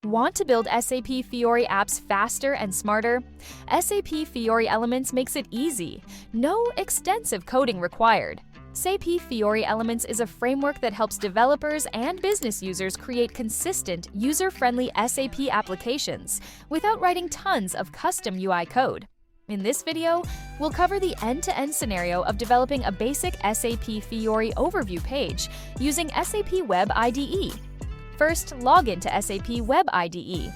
Want to build SAP Fiori apps faster and smarter? SAP Fiori Elements makes it easy. No extensive coding required. SAP Fiori Elements is a framework that helps developers and business users create consistent, user-friendly SAP applications without writing tons of custom UI code. In this video, we'll cover the end-to-end scenario of developing a basic SAP Fiori overview page using SAP Web IDE. First, log into SAP Web IDE.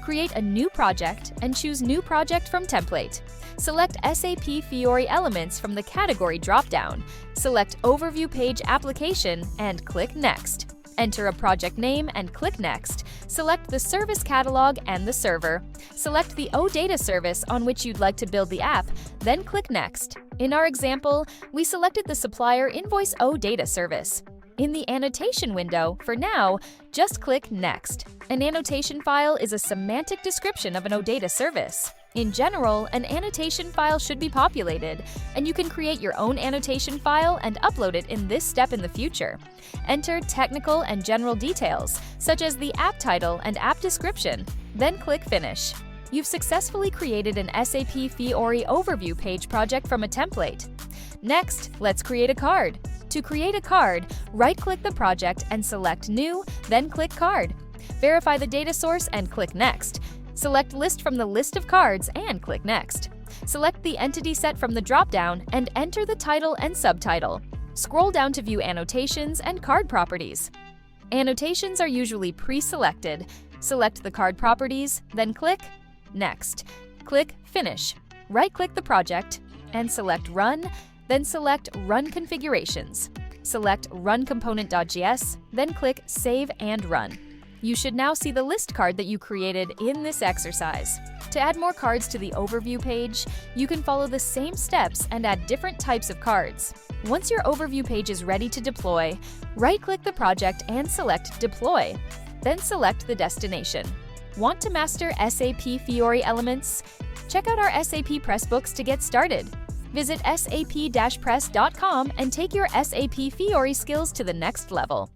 Create a new project and choose New Project from Template. Select SAP Fiori Elements from the Category dropdown. Select Overview Page Application and click Next. Enter a project name and click Next. Select the service catalog and the server. Select the OData service on which you'd like to build the app, then click Next. In our example, we selected the supplier invoice OData service. In the annotation window, for now, just click Next. An annotation file is a semantic description of an OData service. In general, an annotation file should be populated, and you can create your own annotation file and upload it in this step in the future. Enter technical and general details, such as the app title and app description, then click Finish. You've successfully created an SAP Fiori overview page project from a template. Next, let's create a card. To create a card, right-click the project and select New, then click Card. Verify the data source and click Next. Select List from the list of cards and click Next. Select the entity set from the dropdown and enter the title and subtitle. Scroll down to view annotations and card properties. Annotations are usually pre-selected. Select the card properties, then click Next. Click Finish. Right-click the project and select Run, then select Run Configurations. Select Run Component.js, then click Save and Run. You should now see the list card that you created in this exercise. To add more cards to the overview page, you can follow the same steps and add different types of cards. Once your overview page is ready to deploy, right-click the project and select Deploy. Then select the destination. Want to master SAP Fiori Elements? Check out our SAP Press books to get started. Visit sap-press.com and take your SAP Fiori skills to the next level.